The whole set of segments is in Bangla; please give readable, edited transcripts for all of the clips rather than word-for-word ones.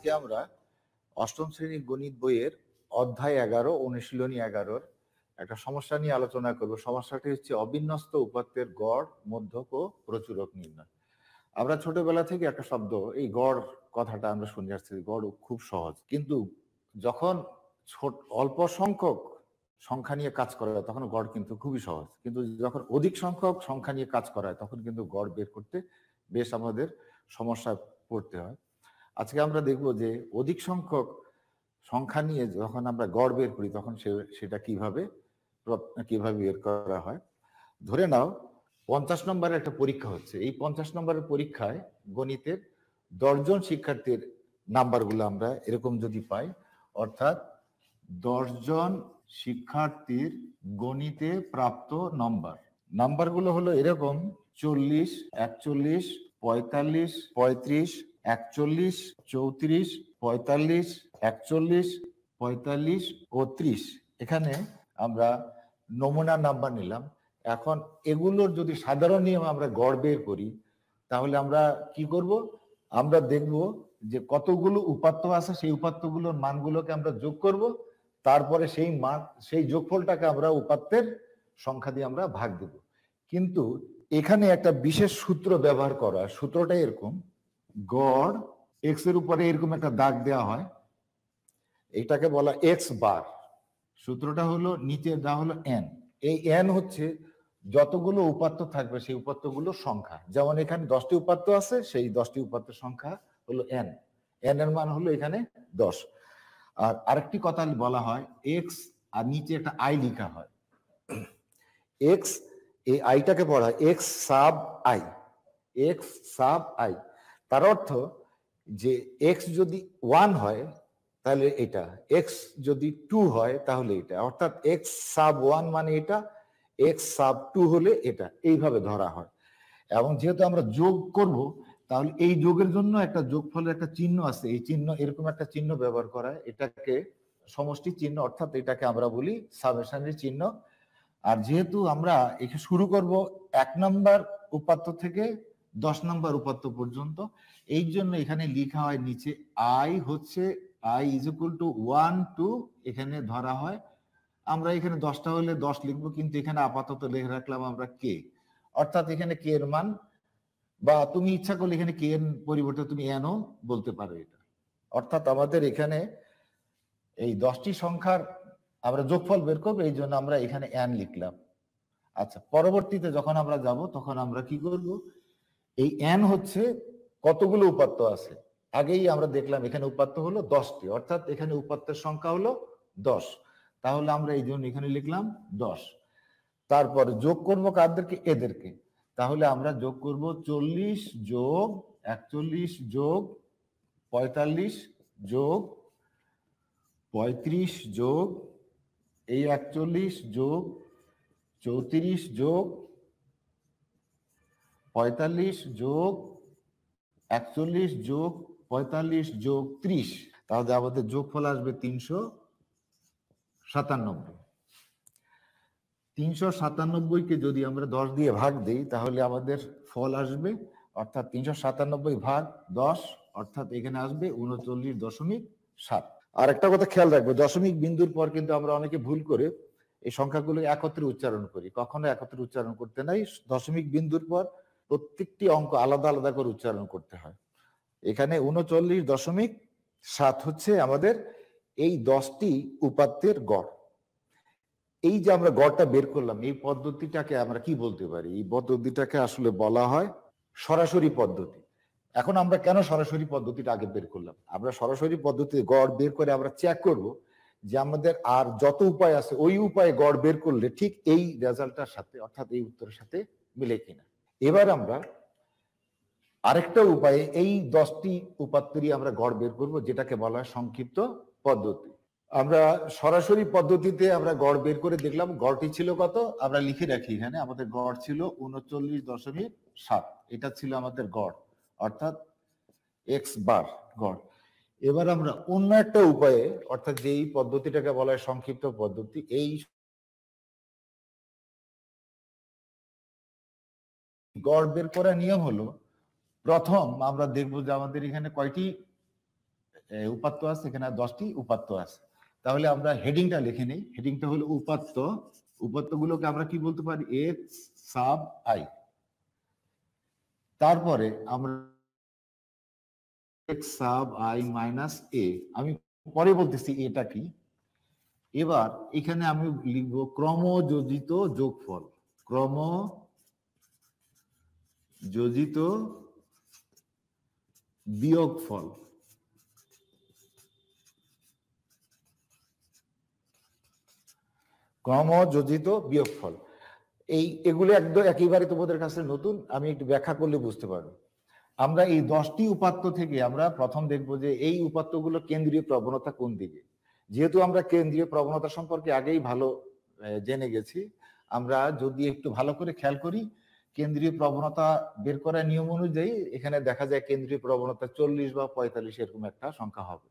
আজকে আমরা অষ্টম শ্রেণীর গণিত বইয়ের অধ্যায় 11 অনুশীলনী 11 একটা সমস্যা নিয়ে আলোচনা করব। সমস্যাটি হচ্ছে অবিন্যস্ত উপাত্তের গড়, মধ্যক ও প্রচুরক নির্ণয়। আমরা ছোটবেলা থেকে একটা শব্দ, এই গড় কথাটা আমরা শুনে আসছি। গড় খুব সহজ, কিন্তু যখন অল্প সংখ্যক সংখ্যা নিয়ে কাজ করা হয় তখন গড় কিন্তু খুবই সহজ, কিন্তু যখন অধিক সংখ্যক সংখ্যা নিয়ে কাজ করা হয় তখন কিন্তু গড় বের করতে বেশ আমাদের সমস্যায় পড়তে হয়। আজকে আমরা দেখব যে অধিক সংখ্যক সংখ্যা নিয়ে যখন আমরা গড় বের করি তখন সেটা কিভাবে বের করা হয়। ধরে নাও 50 নম্বরের একটা পরীক্ষা হচ্ছে। এই 50 নম্বরের পরীক্ষায় গণিতের 10 জন শিক্ষার্থীর নাম্বারগুলো আমরা এরকম যদি পাই, অর্থাৎ 10 জন শিক্ষার্থীর গণিতে প্রাপ্ত নাম্বারগুলো হলো এরকম: 40, 41, 45, 35, 41, 34, 45, 41, 45 ও 30। এখানে আমরা নমুনা নাম্বার নিলাম। এখন এগুলোর যদি সাধারণ নিয়ম আমরা গড় বের করি তাহলে আমরা কি করব? আমরা দেখব যে কতগুলো উপাত্ত আছে, সেই উপাত্তগুলোর মানগুলোকে আমরা যোগ করব, তারপরে সেই যোগফলটাকে আমরা উপাত্তের সংখ্যা দিয়ে আমরা ভাগ দেব। কিন্তু এখানে একটা বিশেষ সূত্র ব্যবহার করা। সূত্রটা এরকম: গড় এক্স এর উপরে এরকম একটা দাগ দেওয়া হয়, এটাকে বলা এক্স বার। সূত্রটা হলো নিচে দেওয়া হলো এন। এই এন হচ্ছে যতগুলো উপাত্ত থাকবে সেই উপাত্তগুলোর সংখ্যা। যেমন এখানে 10টি উপাত্ত আছে, সেই 10টি উপাত্তের সংখ্যা হলো এন। এন এর মান হলো এখানে 10। আর আরেকটি কথা বলা হয় এক্স, আর নিচে একটা আই লেখা হয়। এক্স, এই আইটাকে বলা হয় x sub I. X sub I, তার অর্থ যে এক্স যদি 1 হয় তাহলে এটা, এক্স যদি 2 হয় তাহলে এটা, অর্থাৎ এক্স সাব 1 মানে এটা, এক্স সাব 2 হলে এটা, এইভাবে ধরা হয়। এবং যেহেতু আমরা যোগ করব তাহলে এই যোগের জন্য একটা যোগফলের একটা চিহ্ন আছে, এই চিহ্ন, এরকম একটা চিহ্ন ব্যবহার করা, এটাকে সমষ্টি চিহ্ন, অর্থাৎ এটাকে আমরা বলি সামেশনের চিহ্ন। আর যেহেতু আমরা একে শুরু করব 1 নম্বর উপাত্ত থেকে 10 নম্বর উপাত্ত পর্যন্ত, এই জন্য এখানে লেখা হয় নিচে আই হচ্ছে i is equal to 1 to, এখানে ধরা হয় আমরা এখানে 10টা হলে 10 লিখবো, কিন্তু এখানে আপাতত লিখে রাখলাম আমরা কে, অর্থাৎ এখানে কে এর মান, বা তুমি ইচ্ছা করলে এখানে কে এর পরিবর্তে তুমি এনও বলতে পারো এটা। অর্থাৎ আমাদের এখানে এই 10টি সংখ্যার আমরা যোগফল বের করবো, এই জন্য আমরা এখানে এন লিখলাম। আচ্ছা, পরবর্তীতে যখন আমরা যাব তখন আমরা কি করব? এই এন হচ্ছে কতগুলো উপাত্ত আছে। আগেই আমরা দেখলাম এখানে উপাত্ত হলো 10টি, অর্থাৎ এখানে উপাত্তের সংখ্যা হলো 10। তাহলে আমরা এই জন্য এখানে লিখলাম 10। তারপর যোগ করব কাদেরকে? এদেরকে। তাহলে আমরা যোগ করব 40 যোগ 41 যোগ 45 যোগ 35 যোগ এই 41 যোগ 34 যোগ 45 যোগ 41 যোগ 45 যোগ 30। তাহলে আমাদের যোগফল আসবে 397। 397কে যদি আমরা 10 দিয়ে ভাগ দেই তাহলে আমাদের ফল আসবে, অর্থাৎ 397 ভাগ 10, অর্থাৎ এখানে আসবে 39.7। আর একটা কথা খেয়াল রাখবে, দশমিক বিন্দুর পর কিন্তু আমরা অনেকে ভুল করে এই সংখ্যাগুলো একত্রে উচ্চারণ করি। কখনো একত্রে উচ্চারণ করতে নাই। দশমিক বিন্দুর পর প্রত্যেকটি অঙ্ক আলাদা আলাদা করে উচ্চারণ করতে হয়। এখানে 39.7 হচ্ছে আমাদের এই 10টি উপাত্তের গড়। এই যে আমরা গড়টা বের করলাম, এই পদ্ধতিটাকে আমরা কি বলতে পারি? এই পদ্ধতিটাকে আসলে বলা হয় সরাসরি পদ্ধতি। এখন আমরা কেন সরাসরি পদ্ধতিটা আগে বের করলাম? আমরা সরাসরি পদ্ধতিতে গড় বের করে আমরা চেক করব যে আমাদের আর যত উপায় আছে ওই উপায়ে গড় বের করলে ঠিক এই রেজাল্টটার সাথে, অর্থাৎ এই উত্তরের সাথে মিলে কিনা। এবার আমরা আরেকটা উপায়ে এই 10টি উপাত্তেরই আমরা গড় বের করব, যেটাকে বলা হয় সংক্ষিপ্ত পদ্ধতি। আমরা সরাসরি পদ্ধতিতে আমরা গড় বের করে দেখলাম গড়টি ছিল কত, আমরা লিখে রাখি এখানে। আমাদের গড় ছিল 39.7, এটা ছিল আমাদের গড়, অর্থাৎ এক্স বার গড়। এবার আমরা অন্য একটা উপায়ে, অর্থাৎ যেই পদ্ধতিটাকে বলা হয় সংক্ষিপ্ত পদ্ধতি, এই গড় বের করার নিয়ম হলো, প্রথম আমরা দেখব যে আমাদের এখানে কয়টি উপাত্ত আছে, এখানে 10টি উপাত্ত আছে। তাহলে আমরা হেডিংটা লিখে নিই। হেডিংটা হলো উপাত্ত। উপাত্তগুলোকে আমরা কি বলতে পারি? X sub I. তারপরে আমরা এক্স সাব আই মাইনাস এ, আমি পরে বলতেছি এটা কি। এবার এখানে আমি লিখব ক্রমযোজিত যোগফল। ক্রমযোজিত বিয়োগফল। ক্রমযোজিত বিয়োগফল, এগুলো একদম একেবারে তোমাদের কাছে নতুন, আমি একটু ব্যাখ্যা করলে বুঝতে পারবো। আমরা এই 10টি উপাত্ত থেকে আমরা প্রথম দেখব যে এই উপাত্তগুলো কেন্দ্রীয় প্রবণতা কোন দিকে। যেহেতু আমরা কেন্দ্রীয় প্রবণতা সম্পর্কে আগেই ভালো জেনে গেছি, আমরা যদি একটু ভালো করে খেয়াল করি, কেন্দ্রীয় প্রবণতা বের করার নিয়ম অনুযায়ী এখানে দেখা যায় কেন্দ্রীয় প্রবণতা 40 বা 45 এরকম একটা সংখ্যা হবে।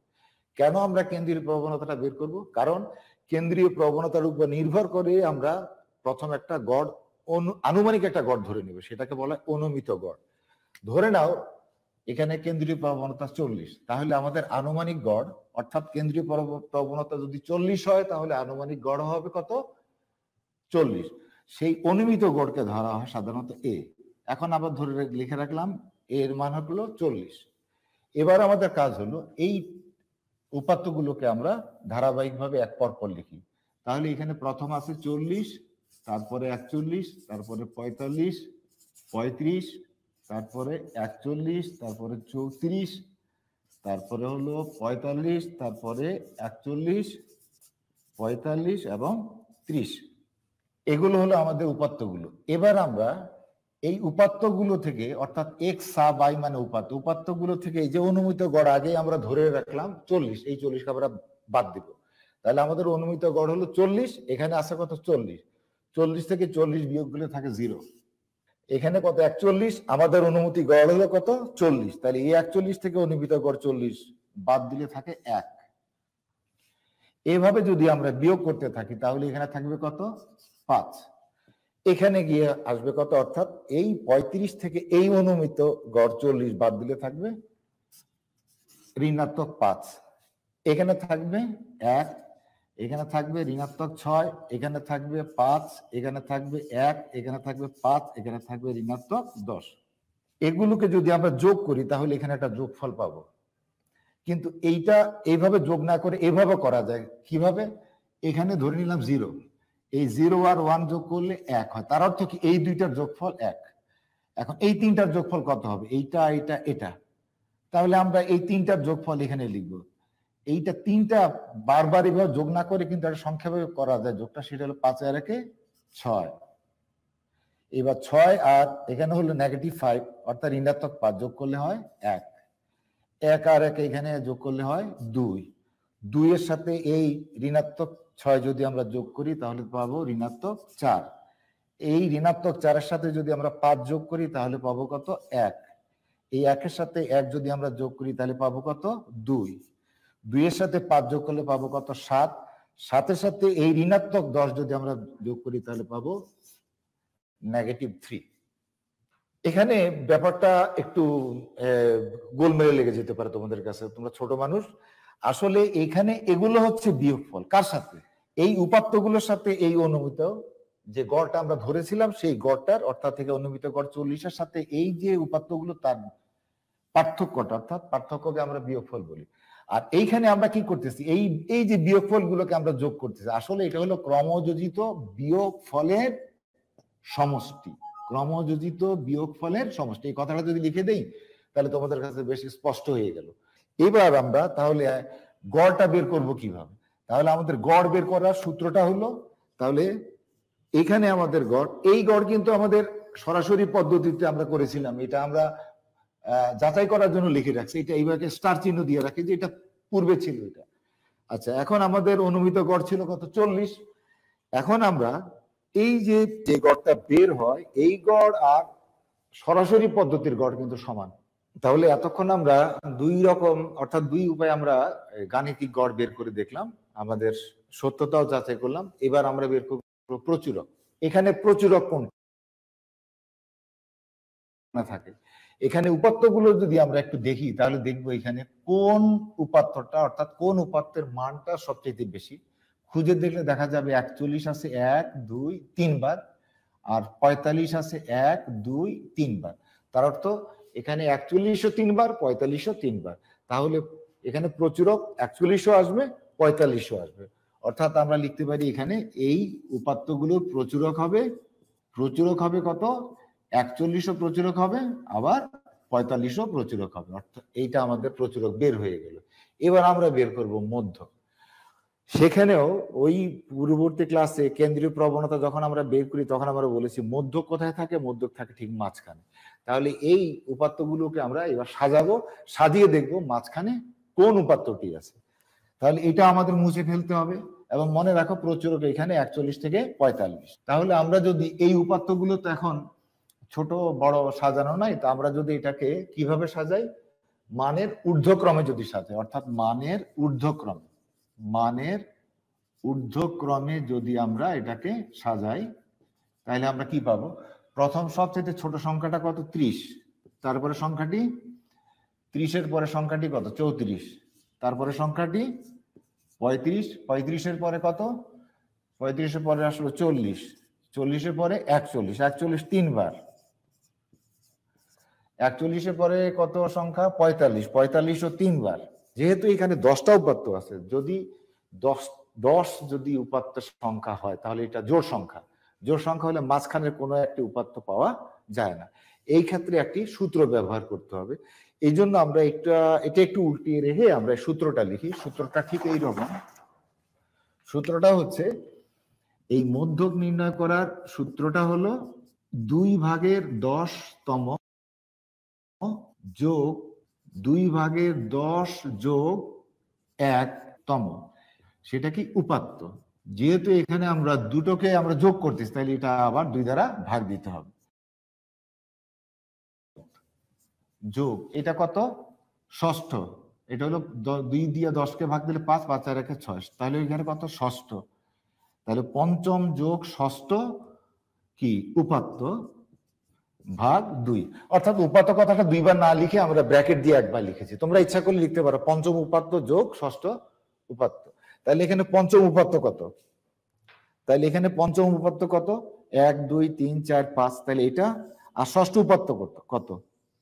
কেন আমরা কেন্দ্রীয় প্রবণতাটা বের করব? কারণ কেন্দ্রীয় প্রবণতার উপর নির্ভর করে আমরা প্রথম একটা গড়, আনুমানিক একটা গড় ধরে নেব, সেটাকে বলা হয় অনুমিত গড়। ধরে নাও এখানে কেন্দ্রীয় প্রবণতা 40, তাহলে আমাদের আনুমানিক গড়, অর্থাৎ কেন্দ্রীয় প্রবণতা যদি 40 হয় তাহলে আনুমানিক গড় হবে কত? 40। সেই অনুমিত গড়কে ধরা হয় সাধারণত এ। এখন আবার ধরে লিখে রাখলাম এর মান হলো 40। এবার আমাদের কাজ হলো এই উপাত্তগুলোকে আমরা ধারাবাহিকভাবে এক পর পর লিখি। তাহলে এখানে প্রথম আছে 40, তারপরে 41, তারপরে 45, 35, তারপরে 41, তারপরে 34, তারপরে হলো 45, তারপরে 41, 45 এবং 30। এগুলো হলো আমাদের উপাত্তগুলো। এবার আমরা এই উপাত্তগুলো থেকে, অর্থাৎ এক্স সাব আই মানে উপাত্তগুলো থেকে এই যে অনুমিত গড় আগে আমরা ধরে রাখলাম 40, এই 40কে আমরা বাদ দিব। তাহলে আমাদের অনুমিত গড় হলো 40, এখানে আছে কত? 40। 40 থেকে 40 বিয়োগ করলে থাকে 0। এখানে কত? 41, আমাদের অনুমিত গড় হলো কত? 40। তাহলে এই 41 থেকে অনুমিত গড় 40 বাদ দিলে থাকে 1। এভাবে যদি আমরা বিয়োগ করতে থাকি তাহলে এখানে থাকবে কত? 5। এখানে গিয়ে আসবে কত? অর্থাৎ এই 35 থেকে এই অনুমিত গড় 40 বাদ দিলে থাকবে ঋণাত্মক 5। এখানে থাকবে 1, এখানে থাকবে ঋণাত্মক 6, এখানে থাকবে 5, এখানে থাকবে 1, এখানে থাকবে 5, এখানে থাকবে ঋণাত্মক 10। এগুলোকে যদি আমরা যোগ করি তাহলে এখানে একটা যোগফল পাবো। কিন্তু এইটা এইভাবে যোগ না করে এভাবে করা যায়। কিভাবে? এখানে ধরে নিলাম 0, এই 0 আর 1 যোগ করলে 1 হয়, তার অর্থ কি এই দুইটার যোগফল 1। এখন এই তিনটার যোগফল কত হবে? এইটা, এটা, এটা। তাহলে আমরা এই তিনটার যোগফল এখানে লিখব। এইটা তিনটা বারবার এভাবে যোগ না করে কিন্তু একটা সংখ্যাভাবে করা যায় যোগটা, সেটা হলো 5 আর 1 6। এবার 6 আর এখানে হলো -5, অর্থাৎ ঋণাত্মক 5 যোগ করলে হয় 1। 1 আর 1 এখানে যোগ করলে হয় 2। 2 এর সাথে এই ঋণাত্মক 6 যদি আমরা যোগ করি তাহলে পাবো ঋণাত্মক 4। এই ঋণাত্মক 4 এর সাথে যদি আমরা 5 যোগ করি তাহলে পাবো কত? 1। এই 1 এর সাথে 1 যদি আমরা যোগ করি তাহলে পাবো কত? 2। 2 এর সাথে 5 যোগ করলে পাবো কত? 7। 7 এর সাথে এই ঋণাত্মক 10 যদি আমরা যোগ করি তাহলে পাবো -3। এখানে ব্যাপারটা একটু গোলমেলে লেগে যেতে পারে তোমাদের কাছে, তোমরা ছোট মানুষ। আসলে এখানে এগুলো হচ্ছে বিয়োগফল। কার সাথে? এই উপাত্তগুলোর সাথে এই অনুমিত যে গড়টা আমরা ধরেছিলাম সেই গড়টার, অর্থাৎ থেকে অনুমিত গড় 40-এর সাথে এই যে উপাত্তগুলো তার পার্থক্যটা, অর্থাৎ পার্থক্যকে আমরা বিয়োগফল বলি। আর এইখানে আমরা কি করতেছি? এই যে বিয়োগফলগুলোকে আমরা যোগ করতেছি, আসলে এটা হলো ক্রমযোজিত বিয়োগফলের সমষ্টি। ক্রমযোজিত বিয়োগফলের সমষ্টি, এই কথাটা যদি লিখে দেই তাহলে তোমাদের কাছে বেশি স্পষ্ট হয়ে গেল। এবার আমরা তাহলে গড়টা বের করব কিভাবে? তাহলে আমাদের গড় বের করার সূত্রটা হলো, তাহলে এখানে আমাদের গড়, এই গড় কিন্তু আমাদের সরাসরি পদ্ধতিতে আমরা করেছিলাম, এটা আমরা যাচাই করার জন্য লিখে রাখছি, এটা এইভাবে স্টার চিহ্ন দিয়ে রাখি যে এটা পূর্বে ছিল এটা। আচ্ছা, এখন আমাদের অনুমিত গড় ছিল কত? 40। এখন আমরা এই যে গড়টা বের হয় এই গড় আর সরাসরি পদ্ধতির গড় কিন্তু সমান। তাহলে এতক্ষণ আমরা দুই রকম, অর্থাৎ দুই উপায়ে আমরা গাণিতিক গড় বের করে দেখলাম, আমাদের সত্যতাও যাচাই করলাম। এবার আমরা বের করব প্রচুরক। এখানে প্রচুরক কোন থাকে? এখানে উপাত্তগুলো যদি আমরা একটু দেখি তাহলে দেখবো এখানে কোন উপাত্তটা অর্থাৎ কোন উপাত্তের মানটা সবচেয়ে বেশি। খুঁজে দেখলে দেখা যাবে 41 আছে 1 2 3 বার, আর 45 আছে 1 2 3 বার। তার অর্থ এখানে 41ও 3 বার, 45ও 3 বার। তাহলে এখানে প্রচুরক 41ও আসবে, 45ও আসবে। অর্থাৎ আমরা লিখতে পারি এখানে এই উপাত্তগুলোর প্রচুরক হবে কত? 41ও প্রচুরক হবে, আবার 45ও প্রচুরক হবে। অর্থাৎ এইটা আমাদের প্রচুরক বের হয়ে গেল। এবার আমরা বের করব মধ্যক। সেখানেও ওই পূর্ববর্তী ক্লাসে কেন্দ্রীয় প্রবণতা যখন আমরা বের করি তখন আমরা বলেছি মধ্যক কোথায় থাকে? মধ্যক থাকে ঠিক মাঝখানে। তাহলে এই উপাত্তগুলোকে আমরা এবার সাজাবো, সাজিয়ে দেখব মাঝখানে কোন উপাত্তটি আছে। তাহলে এটা আমাদের মুছে ফেলতে হবে এবং মনে রাখো প্রচুরক এখানে 41 থেকে 45। তাহলে আমরা যদি এই উপাত্তগুলো তো এখন ছোট বড় সাজানো নাই, তো আমরা যদি এটাকে কিভাবে সাজাই? মানের ঊর্ধ্বক্রমে যদি সাজাই, অর্থাৎ মানের ঊর্ধ্বক্রমে যদি আমরা এটাকে সাজাই তাহলে আমরা কি পাবো? প্রথম সবচেয়ে ছোট সংখ্যাটা কত? 30। তারপরে সংখ্যাটি 30-এর পরে সংখ্যাটি কত? 34। তারপরে সংখ্যাটি 35। 35-এর পরে কত? 35-এর পরে আসলো 40। 40-এর পরে 41। 41 3 বার। 41-এর পরে কত সংখ্যা? 45। 45ও 3 বার। যেহেতু এখানে 10টা উপাত্ত আছে, যদি 10 যদি উপাত্তের সংখ্যা হয় তাহলে এটা জোড় সংখ্যা। জোড় সংখ্যা হলে মাঝখানের কোনো একটি উপাত্ত পাওয়া যায় না। এই ক্ষেত্রে একটি সূত্র ব্যবহার করতে হবে। এই জন্য আমরা এটা একটু উল্টিয়ে রেখে আমরা সূত্রটা লিখি। সূত্রটা ঠিক এইরকম। সূত্রটা হচ্ছে, এই মধ্যক নির্ণয় করার সূত্রটা হলো 2/10তম যোগ 2/10 যোগ 1তম, সেটা কি? উপাত্ত। যেহেতু এখানে আমরা দুটোকে আমরা যোগ করতেছি তাহলে এটা আবার 2 দ্বারা ভাগ দিতে হবে। যোগ এটা কত? ষষ্ঠ। এটা হলো 2 দিয়ে 10কে ভাগ দিলে 5, 5 আর 1 6। তাহলে এখানে কত? ষষ্ঠ। তাহলে পঞ্চম যোগ ষষ্ঠ কি? উপাত্ত ভাগ 2। অর্থাৎ উপাত্ত কথাটা 2 বার না লিখে আমরা ব্র্যাকেট দিয়ে একবার লিখেছি। তোমরা ইচ্ছা করলে লিখতে পারো পঞ্চম উপাত্ত যোগ ষষ্ঠ উপাত্ত। তাহলে এখানে পঞ্চম উপাত্ত কত? তাহলে এখানে পঞ্চম উপাত্ত কত? 1 2 3 4 5। তাহলে এটা। আর ষষ্ঠ উপাত্ত কত?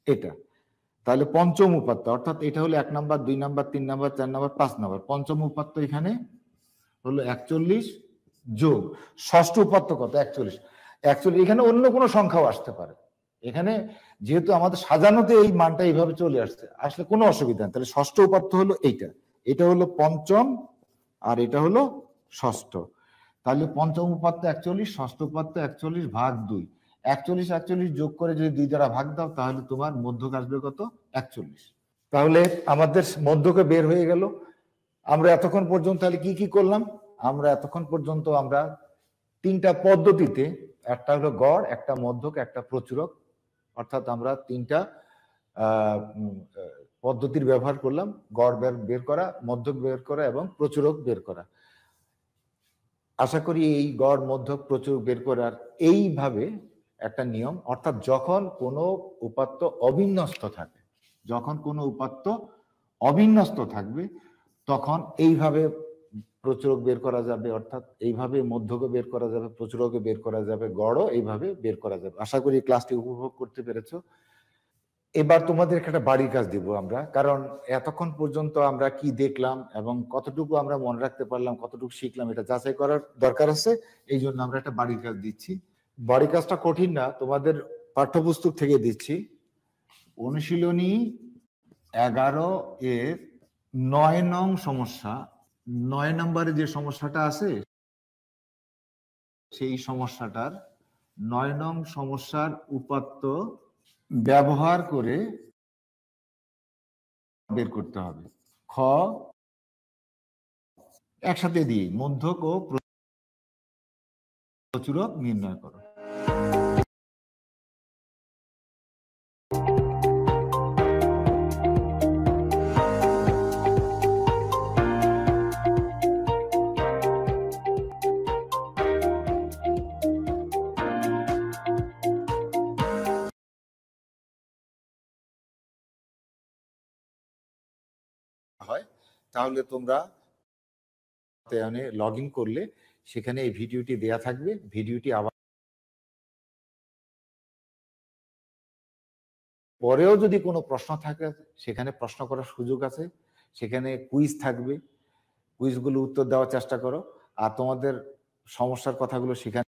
এটা। তাহলে পঞ্চম উপাত্ত অর্থাৎ এটা হলো 1 number 2 number 3 number 4 number 5 number. পঞ্চম উপাত্ত এখানে হলো 41 যোগ ষষ্ঠ উপাত্ত কত? 41। 41 এখানে অন্য কোনো সংখ্যাও আসতে পারে। এখানে যেহেতু আমাদের সাজানোতে এই মানটা এইভাবে চলে আসলে কোনো অসুবিধা নেই। তাহলে ষষ্ঠ উপাত্ত হলো এইটা। এটা হলো পঞ্চম আর এটা হলো ষষ্ঠ। তাহলে পঞ্চম উপাত্ত 41, ষষ্ঠ উপাত্ত 41 ভাগ 2। 41 41 যোগ করে যদি 2 দ্বারা ভাগ দাও তাহলে তোমার মধ্যক আসবে কত? 41। তাহলে আমাদের মধ্যকে বের হয়ে গেল। আমরা এতক্ষণ পর্যন্ত তাহলে কি করলাম? আমরা এতক্ষণ পর্যন্ত আমরা 3টা পদ্ধতিতে, একটা হলো গড়, একটা মধ্যক, একটা প্রচুরক, অর্থাৎ আমরা 3টা পদ্ধতির ব্যবহার করলাম। গড় বের করা, মধ্যক বের করা এবং প্রচুরক বের করা। আশা করি এই গড়, মধ্যক, প্রচুরক বের করার এইভাবে একটা নিয়ম, অর্থাৎ যখন কোনো উপাত্ত অবিন্যস্ত থাকবে তখন এইভাবে প্রচুরক বের করা যাবে, অর্থাৎ এইভাবে মধ্যক বের করা যাবে, প্রচুরক বের করা যাবে, গড়ও এইভাবে বের করা যাবে। আশা করি ক্লাসটি উপভোগ করতে পেরেছো। এবার তোমাদের একটা বাড়ির কাজ দিব আমরা, কারণ এতক্ষণ পর্যন্ত আমরা কি দেখলাম এবং কতটুকু আমরা মনে রাখতে পারলাম, কতটুকু শিখলাম, এটা যাচাই করার দরকার আছে। এই জন্য আমরা একটা বাড়ির কাজ দিচ্ছি। বাড়ির কাজটা কঠিন না, তোমাদের পাঠ্যপুস্তক থেকে দিচ্ছি। অনুশীলনী 11 এর 9 নং সমস্যা, 9 নম্বরে যে সমস্যাটা আছে সেই সমস্যাটার 9 নং সমস্যার উপাত্ত ব্যবহার করে বের করতে হবে। খ একসাথে দিয়ে মধ্যক ও প্রচুরক নির্ণয় করো। হয়, তাহলে তোমরা লগ ইন করলে সেখানে এই ভিডিওটি দেয়া থাকবে। ভিডিওটি আবার পরেও যদি কোনো প্রশ্ন থাকে সেখানে প্রশ্ন করার সুযোগ আছে, সেখানে কুইজ থাকবে, কুইজগুলো উত্তর দেওয়ার চেষ্টা করো। আর তোমাদের সমস্যার কথাগুলো সেখানে